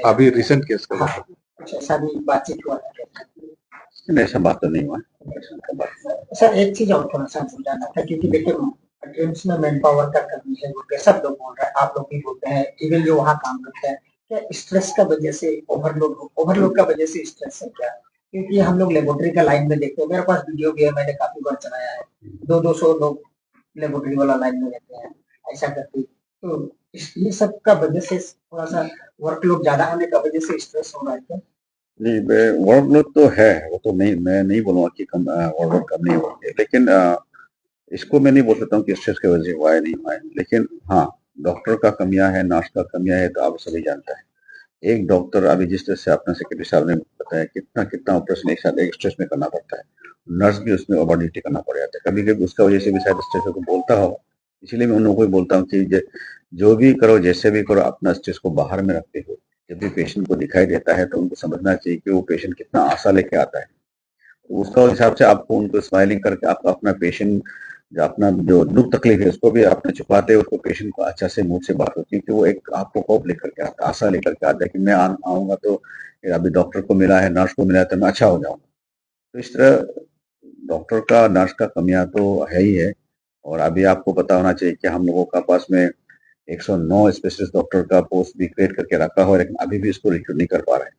अभी रिसेंट केस का हाँ, कुछ ऐसा भी बातचीत हुआ था। नहीं, ऐसा बात तो नहीं हुआ। सर एक चीज और थोड़ा सा समझाना था, क्योंकि देखिए ट्रिम्स में मैन पावर का कमी है, वो सब लोग बोल रहे हैं, आप लोग भी बोलते हैं, इवन जो वहाँ काम करते हैं, क्या स्ट्रेस का वजह से ओवरलोड का वजह से स्ट्रेस है क्या? क्योंकि हम लोग लेबोरेटरी का लाइन में देखते हैं, मेरे पास वीडियो भी है, मैंने काफी बार चलाया है, 200 लोग लेबोरेटरी वाला लाइन में रहते हैं ऐसा करके। तो ये सब का वजह से थोड़ा सा वर्कलोड ज्यादा होने का वजह से स्ट्रेस हो रहा है क्या? नहीं, वर्कलोड तो है, वो तो नहीं, मैं नहीं बोलूंगा कि कम वर्कलोड कम नहीं होंगे, लेकिन इसको मैं नहीं बोल सकता हूँ कि स्ट्रेस की वजह से हुआ है नहीं हुआ है। लेकिन हाँ, डॉक्टर का कमियां है, नर्स का कमियां है, तो आप सभी जानते हैं। एक डॉक्टर, अभी जिस तरह से अपना सेक्रेटरी साहब ने बताया, कितना कितना ऑपरेशन एक साथ एक स्ट्रेस में करना पड़ता है, नर्स भी उसमें ओवर ड्यूटी करना पड़ जाता है। कभी कभी उसका वजह से भी शायद स्ट्रेस को बोलता हो, इसलिए मैं उन लोगों को भी बोलता हूँ कि जो भी करो, जैसे भी करो, अपना स्ट्रेस को बाहर में रखते हुए जब भी पेशेंट को दिखाई देता है तो उनको समझना चाहिए कि वो पेशेंट कितना आशा लेके आता है। तो उसका हिसाब से आपको उनको स्माइलिंग करके आपका अपना पेशेंट जो अपना जो दुख तकलीफ है उसको भी आपने छुपाते हैं, उसको पेशेंट को अच्छा से मुंह से बात होती है कि वो एक आपको होप लेकर के आता है, आशा लेकर के आता है कि मैं आऊंगा तो अभी डॉक्टर को मिला है, नर्स को मिला है तो मैं अच्छा हो जाऊंगा। तो इस तरह डॉक्टर का नर्स का कमियां तो है ही है। और अभी आपको पता होना चाहिए कि हम लोगों का पास में 109 स्पेशलिस्ट डॉक्टर का पोस्ट भी क्रिएट करके रखा हुआ है, लेकिन अभी भी इसको रिक्रूट नहीं कर पा रहे हैं।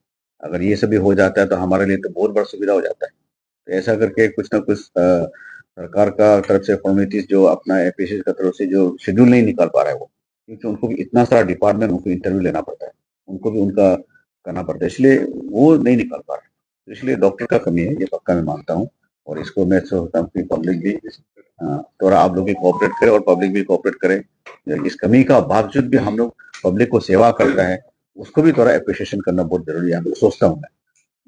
अगर ये सभी हो जाता है तो हमारे लिए तो बहुत बड़ा सुविधा हो जाता है। तो ऐसा करके कुछ ना कुछ सरकार का तरफ से फॉर्मेलिटीज जो अपना एपीसी का तरफ से जो शेड्यूल नहीं निकाल पा रहा है वो, क्योंकि उनको भी इतना सारा डिपार्टमेंट उनको इंटरव्यू लेना पड़ता है, उनको भी उनका करना पड़ता है, इसलिए वो नहीं निकाल पा रहे। तो इसलिए डॉक्टर का कमी है, ये पक्का मैं मानता हूँ। और इसको मैं सोचता हूँ कि पब्लिक भी थोड़ा आप लोग भी कोऑपरेट करे और पब्लिक भी कोऑपरेट करे। इस कमी का बावजूद भी हम लोग पब्लिक को सेवा करता है, उसको भी थोड़ा अप्रिशिएशन करना बहुत जरूरी है, सोचता हूँ मैं।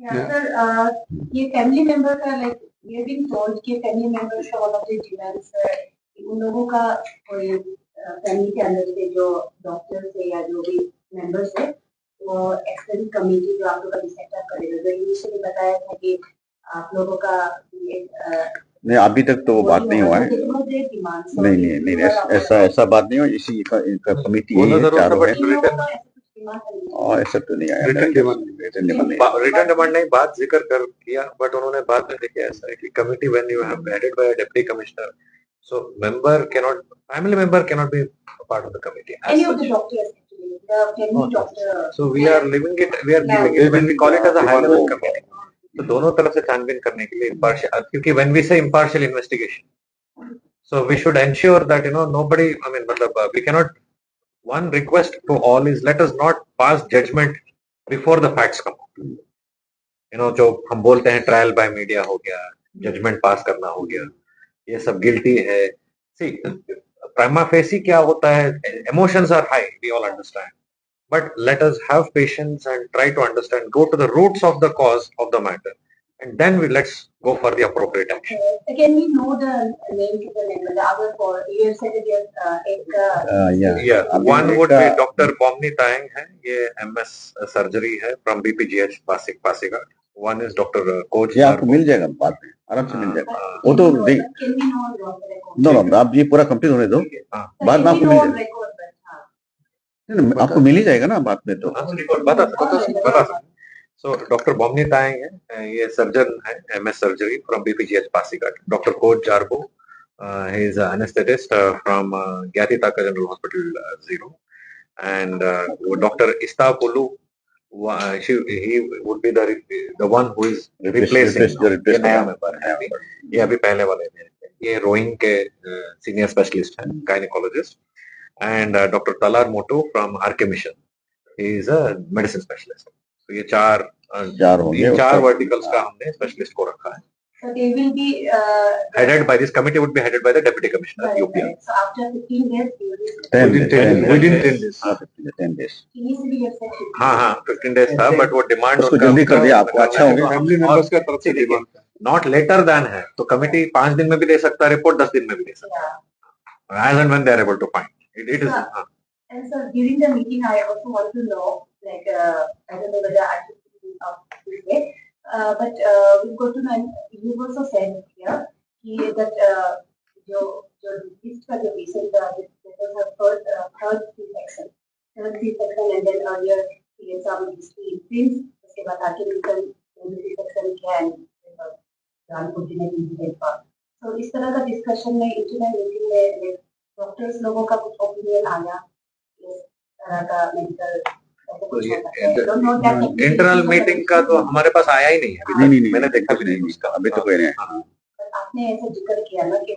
सर, ये फैमिली मेंबर का लाइक ये भी सोच के फैमिली मेंबर्स का वन ऑफ द डिमांड्स है कि उन लोगों का कोई फैमिली के अंदर से जो डॉक्टर्स है या जो भी मेंबर्स है वो एक्सपर्ट कमेटी जो आप लोग का सेटअप करेगा। जो इनिशियली बताया था कि आप लोगों का नहीं, अभी तक तो वो बात नहीं हुआ है। नहीं, ऐसा बात नहीं हुआ। इसी का कमेटी है, चारों है। और ऐसा तो नहीं आया, रिटर्न डिमांड नहीं, बात जिक्र कर किया, बट उन्होंने बाद में देखा ऐसा है कि committee when you have headed by deputy commissioner, so family member cannot be part of the committee. Any of the doctors actually, the family doctor. So we are giving it when we call it as a high level committee. तो दोनों तरफ से छानबीन करने के लिए impartial, क्योंकि when we say impartial investigation, so we should ensure that nobody, I mean, we cannot. One request to all is let us not pass judgment before the facts come out. जो हम बोलते हैं trial by media हो गया, judgement पास करना हो गया, ये सब गिल्टी है। सी प्राइमा फेसी क्या होता है, emotions are high, we all understand, but let us have patience and try to understand, go to the roots of the cause of the matter, and then let's go for the appropriate action. Can we know the names of the member? The other four, you said that yeah. One would be Dr. Bomni Tayang है, ये MS surgery है from BPGH Pasighat. One is Dr. Coach. ये आपको मिल जाएगा बाद में, आराम से मिल जाएगा। वो तो नो, आप ये पूरा कंप्लीट होने दो, बाद में आपको मिल जाएगा। आपको मिल ही जाएगा ना बाद में तो। बता। So Dr. Bomni Tayang है, ये सर्जन है, MS surgery from BPGH Pasighat. Dr. Coach Jarbo, he is an anesthetist from Gyati Taka General Hospital 0, and Dr. Istapulu, he would be the one who is replacing. ये नया member है, ये अभी पहले वाले में, ये रोइंग के सीनियर स्पेशलिस्ट हैं, gynaecologist, and Dr. Talar Moto from RK Mission, he is a medicine specialist. तो ये चार वर्टिकल्स का हमने स्पेशलिस्ट को रखा है। So they will be headed by this committee would be headed by the deputy commissioner UP. So after 15 days, within 10 days. 10 days. हाँ 15 days था, but वो डिमांड उसको जल्दी कर दिया, आपको अच्छा होगा। फैमिली मेंबर्स का तरफ से डिमांड नॉट लेटर देन है, तो कमिटी 5 दिन में भी दे सकता है रिपोर्ट, 10 दिन में भी दे सकता है, as and when they are able to find it is. And so during the meeting, I also want to know, like, I don't know whether I should speak up this way, but we got to know, you also said here that your list for the recent this was her third C-section, and then earlier he had some history in Prince, उसके बाद आके मिलकर C-section can Janpur जिले में भी देखा। तो इस तरह का डिस्कशन में इंटरनल मीटिंग में डॉक्टर्स लोगों का कुछ ओपिनियन आया इंटरनल मीटिंग का तो हमारे पास आया ही नहीं है, नहीं, मैंने देखा भी नहीं उसका, अभी तो कोई नहीं। आपने ऐसा जिक्र किया ना कि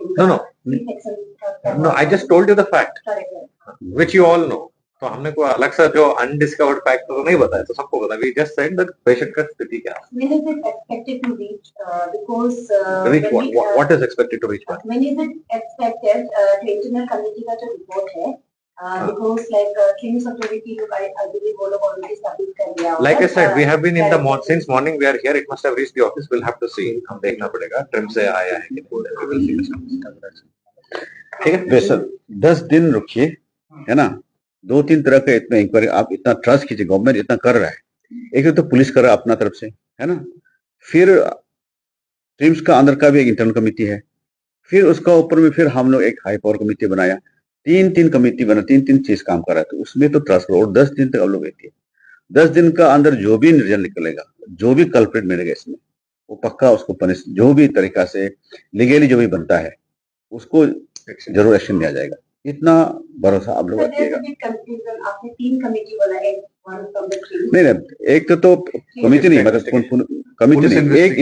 no, I just told you the fact which you all know. तो हमने कोई अलग सा जो अनडिस्कवर्ड फैक्ट तो नहीं बताया, तो सबको पता। We just said that patient का स्थिति क्या है। When is it expected to reach? Because reach what is expected to reach? When is it expected? Internal committee का जो report है, because like claims authority लोग I believe वो लोग already submit कर दिया। Like I said, we have been in the since morning. We are here. It must have reached the office. We'll have to see. हम देखना पड़ेगा trim से आया है कि नहीं। We will see. ठीक है, 10 दिन रुकिए, है ना, 2-3 तरह का इसमें इंक्वायरी, आप इतना ट्रस्ट कीजिए, गवर्नमेंट इतना कर रहा है। एक तो पुलिस कर रहा है अपना तरफ से, है ना, फिर ट्रिम्स का अंदर का भी एक इंटरनल कमेटी है, फिर उसका ऊपर में फिर हम लोग एक हाई पावर कमेटी बनाया, 3-3 कमेटी बना, 3-3 चीज काम कर रहा है, तो उसमें तो ट्रस्ट करो। और 10 दिन तक हम लोग वेट किए। 10 दिन का अंदर जो भी निर्णय निकलेगा, जो भी कल्प्रिट मिलेगा इसमें, वो पक्का उसको पनिश, जो भी तरीका से लीगली जो भी बनता है उसको जरूर एक्शन लिया जाएगा। इतना भरोसा आप लोग रखिएगा। आपने 3 कमेटी बनाए, नहीं, एक तो कमेटी नहीं, मतलब कमेटी नहीं, एक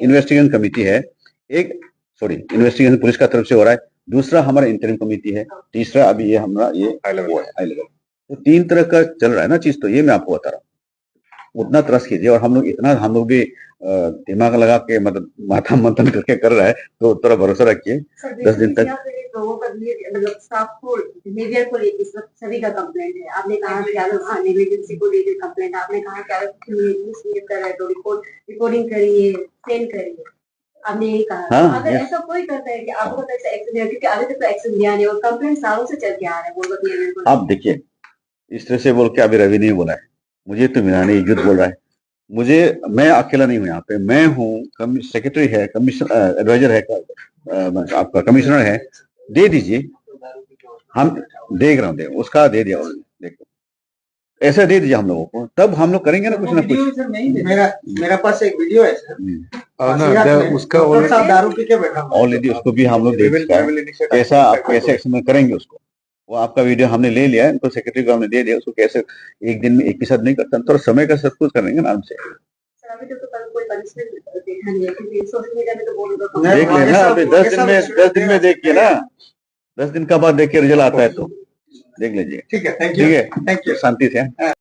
इन्वेस्टिगेशन कमेटी है, एक इन्वेस्टिगेशन पुलिस का तरफ से हो रहा है, दूसरा हमारा इंटरिम कमेटी है, तीसरा अभी ये हमारा ये हाई लेवल। तो 3 तरह का चल रहा है ना चीज, तो ये मैं आपको बता रहा हूँ। उतना ट्रस्ट कीजिए, और हम लोग भी दिमाग लगा के, मतलब माथा मंथन करके कर रहा है, तो थोड़ा भरोसा रखिए। 10 दिन तक लोगों का मतलब स्टाफ को बिहेवियर को लेकर इस वक्त सभी का कंप्लेंट है। आपने कहा कि नेग्लिजेंसी को लेकर कंप्लेंट, आपने कहा कि कर रहा है तो रिपोर्टिंग करिए, सेंड करिए, आपने यही कहा। हाँ, अगर ऐसा कोई करता है कि आपको ऐसा एक्शन लिया, क्योंकि अभी तक तो एक्शन लिया नहीं और कंप्लेंट सालों से चल के आ रहा है। आप देखिए, इस तरह से बोल के अभी रवि नहीं बोला है, मुझे तो मिलाने युद्ध बोल रहा है। मैं अकेला नहीं हूँ यहाँ पे, मैं हूँ, सेक्रेटरी है, कमिश्नर एडवाइजर है, आपका कमिश्नर है, दे दीजिए, हम देख रहे हैं, उसका दे दिया, देखो ऐसा दे दीजिए हम लोगों को, तब हम लोग करेंगे ना कुछ ना कुछ। मेरा पास एक वीडियो है सर, उसका दारू पी के बैठा ऑलरेडी, उसको भी हम लोग देख चुका है, कैसा आप कैसे एक्शन में करेंगे उसको। वो आपका वीडियो हमने ले लिया है, तो सेक्रेटरी को हमने दे दिया, उसको कैसे एक दिन में एक ही साथ नहीं करता, तो समय का सब कुछ करेंगे आराम से। देख लेना, अभी 10 दिन में देखिए ना, 10 दिन का बाद देखिए रिजल्ट आता है तो देख लीजिए। ठीक है, ठीक है, शांति से।